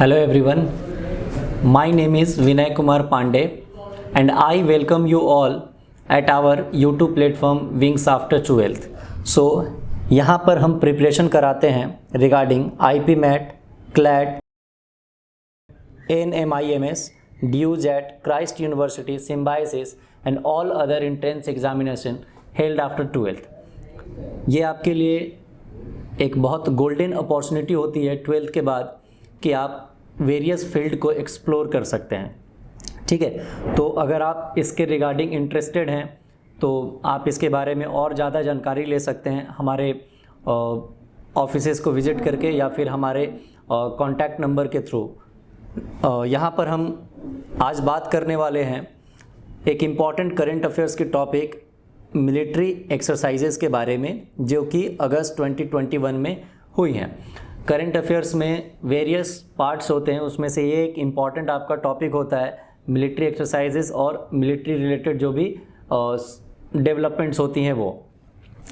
Hello everyone, my name is Vinay Kumar Pandey and I welcome you all at our YouTube platform Wings After 12th. So यहाँ पर हम preparation कराते हैं regarding IP MAT, CLAT, NMIMS, DUJET, Christ University, Symbiosis and all other entrance examination held after 12th. ये आपके लिए एक बहुत गोल्डन अपॉर्चुनिटी होती है 12th के बाद कि आप वेरियस फील्ड को एक्सप्लोर कर सकते हैं। ठीक है, तो अगर आप इसके रिगार्डिंग इंटरेस्टेड हैं तो आप इसके बारे में और ज़्यादा जानकारी ले सकते हैं हमारे ऑफिसेस को विज़िट करके या फिर हमारे कॉन्टैक्ट नंबर के थ्रू। यहाँ पर हम आज बात करने वाले हैं एक इम्पॉर्टेंट करंट अफेयर्स के टॉपिक मिलिट्री एक्सरसाइजेस के बारे में, जो कि अगस्त 2021 में हुई हैं। करंट अफेयर्स में वेरियस पार्ट्स होते हैं, उसमें से ये एक इम्पॉर्टेंट आपका टॉपिक होता है मिलिट्री एक्सरसाइजेस और मिलिट्री रिलेटेड जो भी डेवलपमेंट्स होती हैं। वो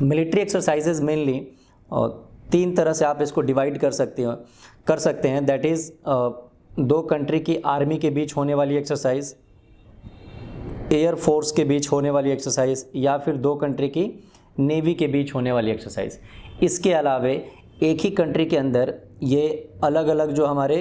मिलिट्री एक्सरसाइजेस मेनली तीन तरह से आप इसको डिवाइड कर सकते हैं। दैट इज़ दो कंट्री की आर्मी के बीच होने वाली एक्सरसाइज, एयर फोर्स के बीच होने वाली एक्सरसाइज, या फिर दो कंट्री की नेवी के बीच होने वाली एक्सरसाइज। इसके अलावे एक ही कंट्री के अंदर ये अलग अलग जो हमारे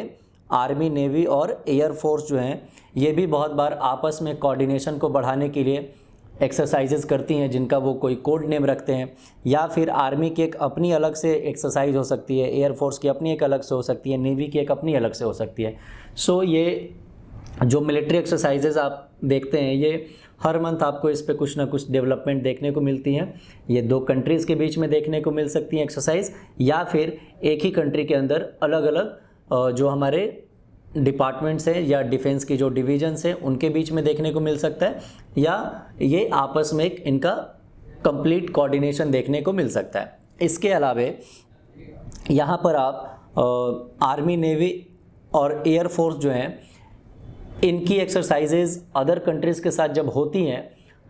आर्मी, नेवी और एयर फोर्स जो हैं, ये भी बहुत बार आपस में कोऑर्डिनेशन को बढ़ाने के लिए एक्सरसाइजेस करती हैं, जिनका वो कोई कोड नेम रखते हैं। या फिर आर्मी की एक अपनी अलग से एक्सरसाइज हो सकती है, एयर फोर्स की अपनी एक अलग से हो सकती है, नेवी की एक अपनी अलग से हो सकती है। सो ये जो मिलिट्री एक्सरसाइजेज आप देखते हैं, ये हर मंथ आपको इस पे कुछ ना कुछ डेवलपमेंट देखने को मिलती हैं। ये दो कंट्रीज़ के बीच में देखने को मिल सकती हैं एक्सरसाइज, या फिर एक ही कंट्री के अंदर अलग अलग जो हमारे डिपार्टमेंट्स हैं या डिफेंस की जो डिवीजन्स हैं उनके बीच में देखने को मिल सकता है, या ये आपस में एक इनका कंप्लीट कोऑर्डिनेशन देखने को मिल सकता है। इसके अलावे यहाँ पर आप आर्मी, नेवी और एयर फोर्स जो हैं, इनकी एक्सरसाइजेज अदर कंट्रीज़ के साथ जब होती हैं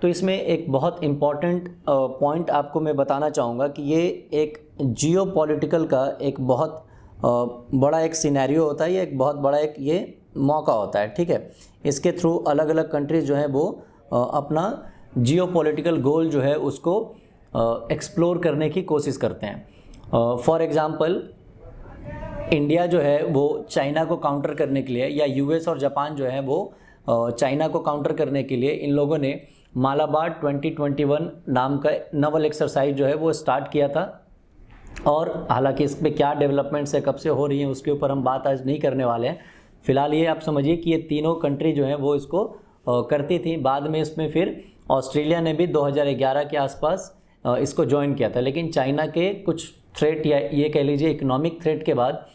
तो इसमें एक बहुत इम्पॉर्टेंट पॉइंट आपको मैं बताना चाहूँगा कि ये एक जियोपॉलिटिकल का एक बहुत बड़ा एक सिनेरियो होता है, ये एक बहुत बड़ा एक ये मौका होता है। ठीक है, इसके थ्रू अलग अलग कंट्रीज़ जो है वो अपना जियोपॉलिटिकल गोल जो है उसको एक्सप्लोर करने की कोशिश करते हैं। फॉर एग्ज़ाम्पल, इंडिया जो है वो चाइना को काउंटर करने के लिए, या यूएस और जापान जो है वो चाइना को काउंटर करने के लिए, इन लोगों ने मालाबार 2021 नाम का नवल एक्सरसाइज जो है वो स्टार्ट किया था। और हालांकि इस पर क्या डेवलपमेंट्स है, कब से हो रही हैं, उसके ऊपर हम बात आज नहीं करने वाले हैं। फ़िलहाल ये आप समझिए कि ये तीनों कंट्री जो हैं वो इसको करती थी। बाद में इसमें फिर ऑस्ट्रेलिया ने भी 2011 के आसपास इसको ज्वाइन किया था, लेकिन चाइना के कुछ थ्रेट, या ये कह लीजिए इकोनॉमिक थ्रेट के बाद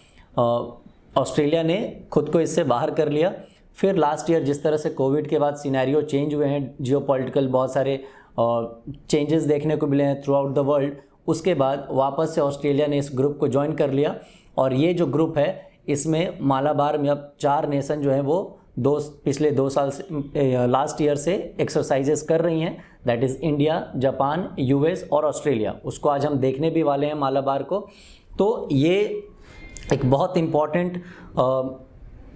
ऑस्ट्रेलिया ने खुद को इससे बाहर कर लिया। फिर लास्ट ईयर जिस तरह से कोविड के बाद सिनेरियो चेंज हुए हैं, जियोपॉलिटिकल बहुत सारे चेंजेस देखने को मिले हैं थ्रू आउट द वर्ल्ड, उसके बाद वापस से ऑस्ट्रेलिया ने इस ग्रुप को ज्वाइन कर लिया। और ये जो ग्रुप है, इसमें मालाबार में अब 4 नेशन जो हैं वो पिछले 2 साल से, लास्ट ईयर से एक्सरसाइजेस कर रही हैं। That is India, Japan, US और ऑस्ट्रेलिया। उसको आज हम देखने भी वाले हैं मालाबार को। तो ये एक बहुत इम्पॉर्टेंट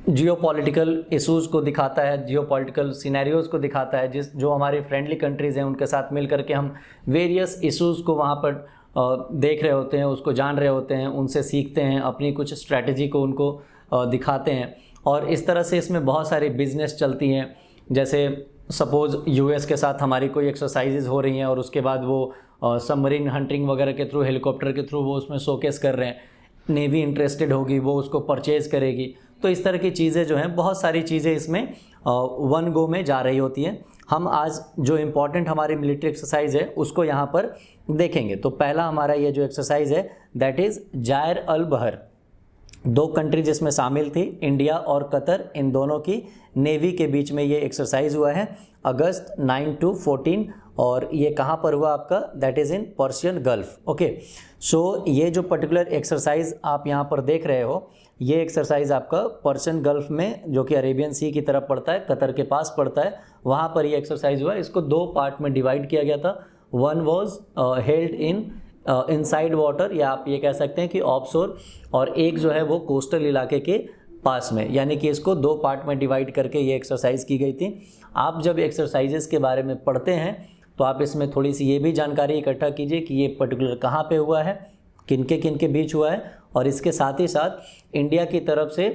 जियोपॉलिटिकल इशूज़ को दिखाता है, जियोपॉलिटिकल सिनेरियोज़ को दिखाता है, जो हमारे फ्रेंडली कंट्रीज़ हैं उनके साथ मिल करके हम वेरियस इशूज़ को वहाँ पर देख रहे होते हैं, उसको जान रहे होते हैं, उनसे सीखते हैं, अपनी कुछ स्ट्रैटेजी को उनको दिखाते हैं। और इस तरह से इसमें बहुत सारी बिजनेस चलती हैं। जैसे सपोज़ यूएस के साथ हमारी कोई एक्सरसाइजेज हो रही हैं और उसके बाद वो सबमरीन हंटिंग वगैरह के थ्रू, हेलीकॉप्टर के थ्रू वो उसमें शोकेस कर रहे हैं। नेवी इंटरेस्टेड होगी, वो उसको परचेज़ करेगी। तो इस तरह की चीज़ें जो हैं, बहुत सारी चीज़ें इसमें वन गो में जा रही होती हैं। हम आज जो इम्पॉर्टेंट हमारी मिलिट्री एक्सरसाइज है उसको यहाँ पर देखेंगे। तो पहला हमारा ये जो एक्सरसाइज है, दैट इज़ जायर अल बहर। 2 कंट्री जिसमें शामिल थी, इंडिया और कतर, इन दोनों की नेवी के बीच में ये एक्सरसाइज हुआ है अगस्त 9 to 14। और ये कहाँ पर हुआ आपका? That is in Persian Gulf. Okay, so ये जो पर्टिकुलर एक्सरसाइज आप यहाँ पर देख रहे हो, ये एक्सरसाइज आपका पर्शियन गल्फ में, जो कि अरेबियन सी की तरफ पड़ता है, कतर के पास पड़ता है, वहाँ पर ये एक्सरसाइज हुआ। इसको 2 पार्ट में डिवाइड किया गया था। One was held in inside water, या आप ये कह सकते हैं कि ऑफशोर, और एक जो है वो कोस्टल इलाके के पास में, यानी कि इसको 2 पार्ट में डिवाइड करके ये एक्सरसाइज की गई थी। आप जब एक्सरसाइजेस के बारे में पढ़ते हैं तो आप इसमें थोड़ी सी ये भी जानकारी इकट्ठा कीजिए कि ये पर्टिकुलर कहाँ पे हुआ है, किन के बीच हुआ है, और इसके साथ ही साथ इंडिया की तरफ से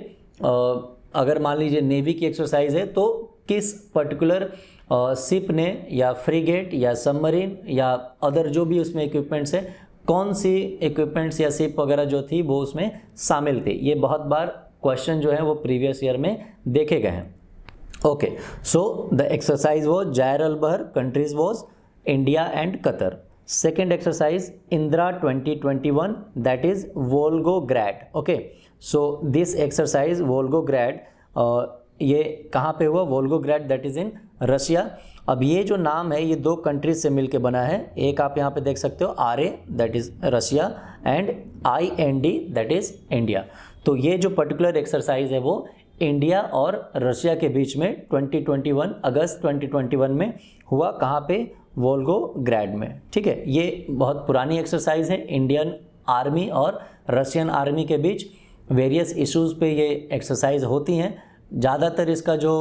अगर मान लीजिए नेवी की एक्सरसाइज है तो किस पर्टिकुलर शिप ने या फ्रीगेट या सबमरीन या अदर जो भी उसमें इक्विपमेंट्स है, कौन सी इक्विपमेंट्स या शिप वगैरह जो थी वो उसमें शामिल थी। ये बहुत बार क्वेश्चन जो है वो प्रीवियस ईयर में देखे गए हैं। Okay, so the exercise was Zayed Al Bahr, countries was India and Qatar. Second exercise Indira 2021, that is Volgograd. Okay, so this exercise Volgograd ये कहाँ पे हुआ? Volgograd that is in Russia. अब ये जो नाम है ये 2 कंट्रीज से मिलके बना है। एक आप यहाँ पे देख सकते हो RA that is Russia and IND that is India. तो ये जो पर्टिकुलर एक्सरसाइज है वो इंडिया और रशिया के बीच में 2021 अगस्त 2021 में हुआ। कहाँ पे? वोल्गोग्रैड में। ठीक है, ये बहुत पुरानी एक्सरसाइज है। इंडियन आर्मी और रशियन आर्मी के बीच वेरियस इश्यूज़ पे ये एक्सरसाइज होती हैं। ज़्यादातर इसका जो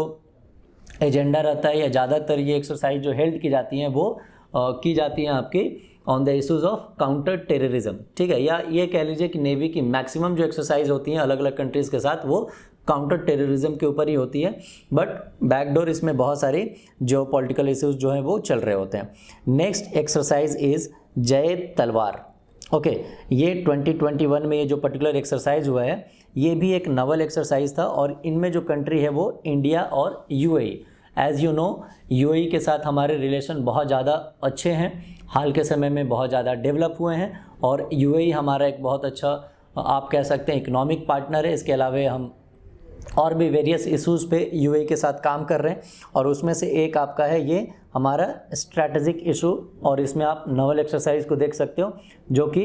एजेंडा रहता है या ज़्यादातर ये एक्सरसाइज जो हेल्ड की जाती हैं वो की जाती हैं आपकी on the issues of counter terrorism. ठीक है, या ये कह लीजिए कि नेवी की मैक्सिमम जो एक्सरसाइज होती हैं अलग अलग कंट्रीज़ के साथ वो काउंटर टेररिज्म के ऊपर ही होती है, बट बैकडोर इसमें बहुत सारी जियो पॉलिटिकल इश्यूज जो हैं वो चल रहे होते हैं। नेक्स्ट एक्सरसाइज इज जय तलवार। ओके, ये 2021 में ये जो पर्टिकुलर एक्सरसाइज हुआ है ये भी एक नवल एक्सरसाइज था और इनमें जो कंट्री है वो इंडिया और UAE। As you know UAE के साथ हमारे रिलेशन बहुत ज़्यादा अच्छे हैं, हाल के समय में बहुत ज़्यादा डेवलप हुए हैं और UAE हमारा एक बहुत अच्छा आप कह सकते हैं इकोनॉमिक पार्टनर है। इसके अलावा हम और भी वेरियस इश्यूज़ पे UAE के साथ काम कर रहे हैं और उसमें से एक आपका है ये हमारा स्ट्रैटेजिक इशू, और इसमें आप नवल एक्सरसाइज को देख सकते हो जो कि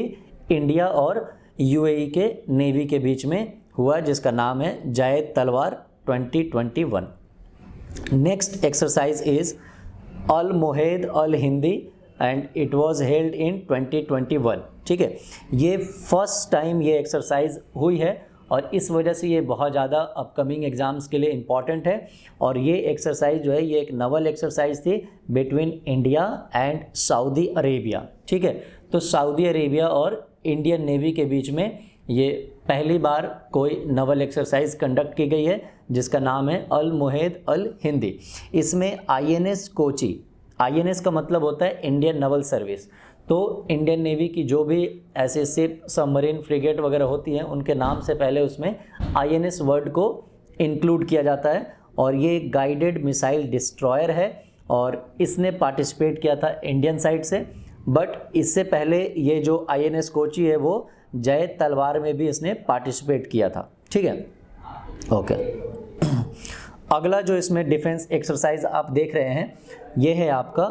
इंडिया और UAE के नेवी के बीच में हुआ जिसका नाम है Jai Talwar 2021। Next exercise is Al Mohed Al Hindi and it was held in 2021। ठीक है, ये फर्स्ट टाइम ये एक्सरसाइज हुई है और इस वजह से ये बहुत ज़्यादा अपकमिंग एग्ज़ाम्स के लिए इम्पॉर्टेंट है। और ये एक्सरसाइज जो है ये एक नवल एक्सरसाइज थी between India and Saudi Arabia. ठीक है, तो सऊदी अरेबिया और इंडियन नेवी के बीच में ये पहली बार कोई नवल एक्सरसाइज कंडक्ट की गई है जिसका नाम है अल मोहेद अल हिंदी। इसमें INS कोची, INS का मतलब होता है इंडियन नवल सर्विस, तो इंडियन नेवी की जो भी ऐसे शिप, सबमरीन, फ्रिगेट वगैरह होती हैं उनके नाम से पहले उसमें INS वर्ड को इंक्लूड किया जाता है। और ये गाइडेड मिसाइल डिस्ट्रॉयर है और इसने पार्टिसिपेट किया था इंडियन साइड से, बट इससे पहले ये जो INS कोची है वो जय तलवार में भी इसने पार्टिसिपेट किया था। ठीक है, ओके। अगला जो इसमें डिफेंस एक्सरसाइज आप देख रहे हैं ये है आपका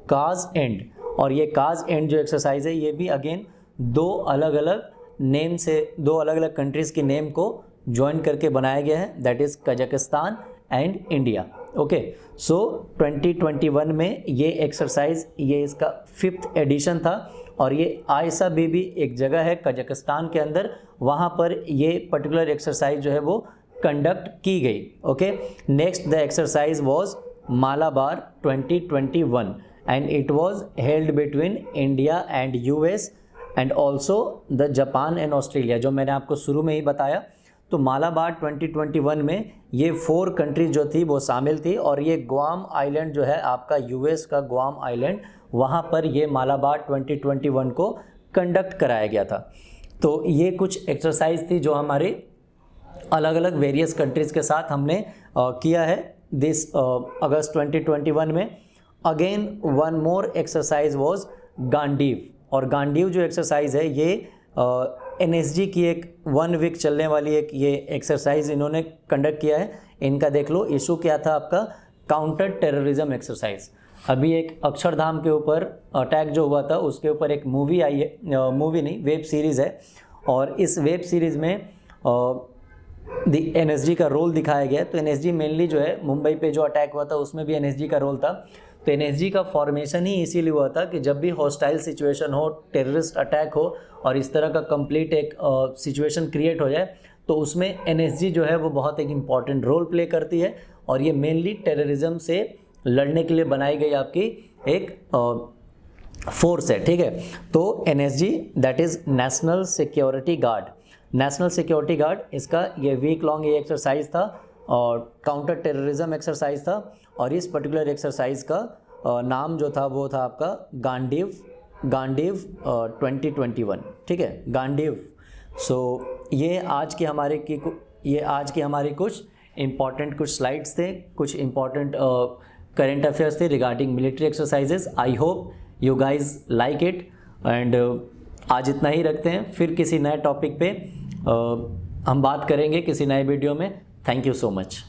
काज एंड, और ये काज एंड जो एक्सरसाइज है ये भी अगेन 2 अलग अलग नेम से 2 अलग अलग कंट्रीज़ के नेम को ज्वाइन करके बनाया गया है, that is Kazakhstan and India. Okay, so 2021 में ये एक्सरसाइज ये इसका 5th एडिशन था और ये आयसा बीबी एक जगह है कजाकिस्तान के अंदर, वहाँ पर ये पर्टिकुलर एक्सरसाइज जो है वो कंडक्ट की गई। Okay, next the exercise was Malabar 2021 and it was held between India and US and also the Japan and Australia, जो मैंने आपको शुरू में ही बताया। तो मालाबार 2021 में ये 4 कंट्रीज जो थी वो शामिल थी और ये गुआम आइलैंड जो है आपका US का गुआम आइलैंड, वहाँ पर ये मालाबार 2021 को कंडक्ट कराया गया था। तो ये कुछ एक्सरसाइज थी जो हमारे अलग अलग वेरियस कंट्रीज़ के साथ हमने किया है दिस अगस्त 2021 में। Again one more exercise was Gandiv, और गांडीव जो एक्सरसाइज है ये NSG की एक 1 वीक चलने वाली एक ये एक्सरसाइज इन्होंने कंडक्ट किया है। इनका देख लो इशू क्या था आपका, काउंटर टेररिज्म एक्सरसाइज। अभी एक अक्षरधाम के ऊपर अटैक जो हुआ था उसके ऊपर एक मूवी आई है, मूवी नहीं वेब सीरीज़ है, और इस वेब सीरीज़ में NSG का रोल दिखाया गया। तो NSG मेनली जो है मुंबई पे जो अटैक हुआ था उसमें भी NSG का रोल था। तो NSG का फॉर्मेशन ही इसीलिए हुआ था कि जब भी हॉस्टाइल सिचुएशन हो, टेररिस्ट अटैक हो और इस तरह का कंप्लीट एक सिचुएशन क्रिएट हो जाए तो उसमें एनएसजी जो है वो बहुत एक इम्पॉर्टेंट रोल प्ले करती है, और ये मेनली टेररिज्म से लड़ने के लिए बनाई गई आपकी एक फोर्स है, ठीक है। तो NSG that is national security guard, national security guard, इसका ये वीक लॉन्ग ये एक्सरसाइज था और काउंटर टेररिज्म एक्सरसाइज था, और इस पर्टिकुलर एक्सरसाइज का नाम जो था वो था आपका गांडीव 2021, ठीक है, गांडीव। सो ये आज की हमारी कुछ इम्पॉर्टेंट कुछ स्लाइड्स थे, कुछ इम्पॉर्टेंट करंट अफेयर्स थे regarding military exercises. I hope you guys like it, and आज इतना ही रखते हैं, फिर किसी नए टॉपिक पे हम बात करेंगे किसी नए वीडियो में। Thank you so much.